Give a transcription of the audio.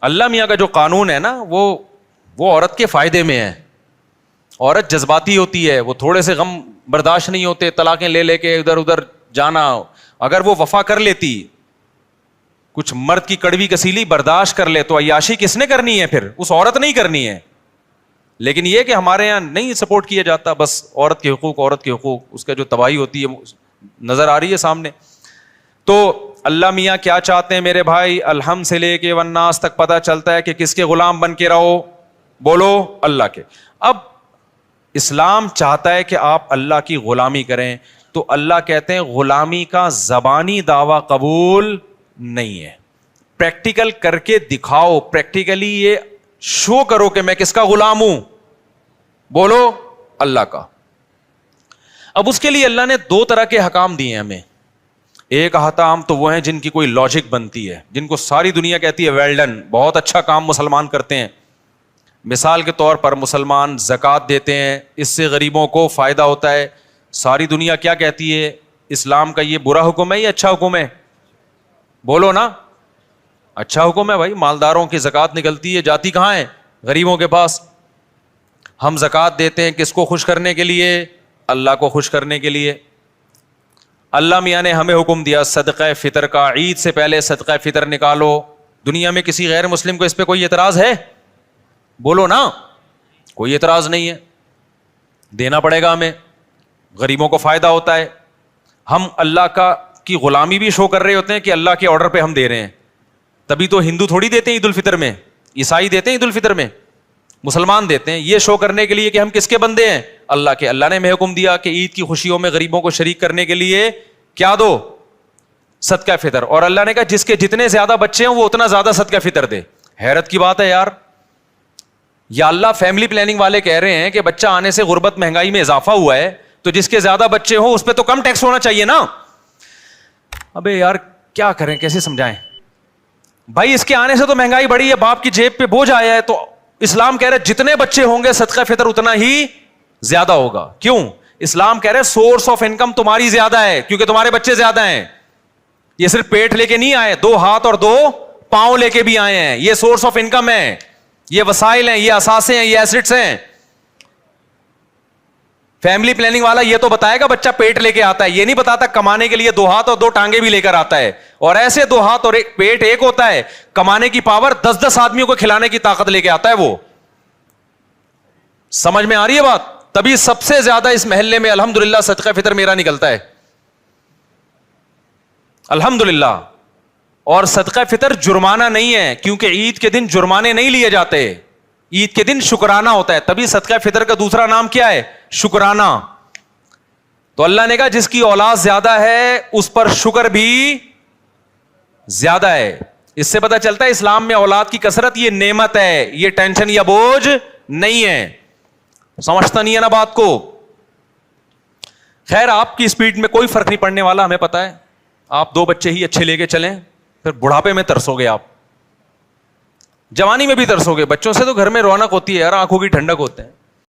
اللہ میاں کا جو قانون ہے نا وہ عورت کے فائدے میں ہے. عورت جذباتی ہوتی ہے, وہ تھوڑے سے غم برداشت نہیں ہوتے, طلاقیں لے لے کے ادھر ادھر جانا. اگر وہ وفا کر لیتی, کچھ مرد کی کڑوی کسیلی برداشت کر لے, تو عیاشی کس نے کرنی ہے پھر؟ اس عورت نہیں کرنی ہے. لیکن یہ کہ ہمارے یہاں نہیں سپورٹ کیا جاتا, بس عورت کے حقوق, عورت کے حقوق, اس کا جو تباہی ہوتی ہے نظر آ رہی ہے سامنے. تو اللہ میاں کیا چاہتے ہیں میرے بھائی؟ الحمد سے لے کے والناس تک پتہ چلتا ہے کہ کس کے غلام بن کے رہو؟ بولو اللہ کے. اب اسلام چاہتا ہے کہ آپ اللہ کی غلامی کریں, تو اللہ کہتے ہیں غلامی کا زبانی دعویٰ قبول نہیں ہے, پریکٹیکل کر کے دکھاؤ, پریکٹیکلی یہ شو کرو کہ میں کس کا غلام ہوں. بولو اللہ کا. اب اس کے لیے اللہ نے دو طرح کے حکام دیے ہیں ہمیں. ایک احکام تو وہ ہیں جن کی کوئی لاجک بنتی ہے, جن کو ساری دنیا کہتی ہے ویل ڈن, بہت اچھا کام مسلمان کرتے ہیں. مثال کے طور پر مسلمان زکوٰۃ دیتے ہیں, اس سے غریبوں کو فائدہ ہوتا ہے. ساری دنیا کیا کہتی ہے؟ اسلام کا یہ برا حکم ہے یا اچھا حکم ہے؟ بولو نا, اچھا حکم ہے بھائی. مالداروں کی زکوٰۃ نکلتی ہے, جاتی کہاں ہے؟ غریبوں کے پاس. ہم زکوٰۃ دیتے ہیں کس کو خوش کرنے کے لیے؟ اللہ کو خوش کرنے کے لیے. اللہ میاں نے ہمیں حکم دیا صدقہ فطر کا, عید سے پہلے صدقہ فطر نکالو. دنیا میں کسی غیر مسلم کو اس پہ کوئی اعتراض ہے؟ بولو نا, کوئی اعتراض نہیں ہے. دینا پڑے گا ہمیں, غریبوں کو فائدہ ہوتا ہے. ہم اللہ کی غلامی بھی شو کر رہے ہوتے ہیں کہ اللہ کے آرڈر پہ ہم دے رہے ہیں. تبھی تو ہندو تھوڑی دیتے ہیں عید الفطر میں, عیسائی دیتے ہیں عید الفطر میں, مسلمان دیتے ہیں. یہ شو کرنے کے لیے کہ ہم کس کے بندے ہیں؟ اللہ کے. اللہ نے ہمیں حکم دیا کہ عید کی خوشیوں میں غریبوں کو شریک کرنے کے لیے کیا دو؟ صدقہ فطر. اور اللہ نے کہا جس کے جتنے زیادہ بچے ہیں وہ اتنا زیادہ صدقہ فطر دے. حیرت کی بات ہے یار. یا اللہ فیملی پلاننگ والے کہہ رہے ہیں کہ بچہ آنے سے غربت مہنگائی میں اضافہ ہوا ہے, تو جس کے زیادہ بچے ہوں اس پہ تو کم ٹیکس ہونا چاہیے نا. ابے یار کیا کریں, کیسے سمجھائیں بھائی؟ اس کے آنے سے تو مہنگائی بڑھی ہے, باپ کی جیب پہ بوجھ آیا ہے. تو اسلام کہہ رہے جتنے بچے ہوں گے صدقہ فطر اتنا ہی زیادہ ہوگا. کیوں؟ اسلام کہہ رہے سورس آف انکم تمہاری زیادہ ہے کیونکہ تمہارے بچے زیادہ ہیں. یہ صرف پیٹ لے کے نہیں آئے, 2 ہاتھ اور 2 پاؤں لے کے بھی آئے ہیں. یہ سورس آف انکم ہے, یہ وسائل ہیں, یہ اثاثے ہیں, یہ ایسٹس ہیں. فیملی پلاننگ والا یہ تو بتائے گا بچہ پیٹ لے کے آتا ہے, یہ نہیں بتاتا کمانے کے لیے 2 ہاتھ اور 2 ٹانگیں بھی لے کر آتا ہے. اور ایسے 2 ہاتھ اور ایک پیٹ ایک ہوتا ہے, کمانے کی پاور 10 آدمیوں کو کھلانے کی طاقت لے کے آتا ہے وہ. سمجھ میں آ رہی ہے بات؟ تبھی سب سے زیادہ اس محلے میں الحمدللہ صدقہ فطر میرا نکلتا ہے, الحمدللہ. اور صدقہ فطر جرمانہ نہیں ہے, کیونکہ عید کے دن جرمانے نہیں لیے جاتے, عید کے دن شکرانہ ہوتا ہے. تبھی صدقہ فطر کا دوسرا نام کیا ہے؟ شکرانہ. تو اللہ نے کہا جس کی اولاد زیادہ ہے اس پر شکر بھی زیادہ ہے. اس سے پتہ چلتا ہے اسلام میں اولاد کی کثرت یہ نعمت ہے, یہ ٹینشن یا بوجھ نہیں ہے. سمجھتا نہیں ہے نا بات کو؟ خیر آپ کی اسپیڈ میں کوئی فرق نہیں پڑنے والا, ہمیں پتا ہے. آپ 2 بچے ہی اچھے لے کے چلیں, پھر بڑھاپے میں ترسو گے آپ, جوانی میں بھی ترسو گے. بچوں سے تو گھر میں رونق ہوتی ہے یار, آنکھوں کی ٹھنڈک ہوتے ہیں.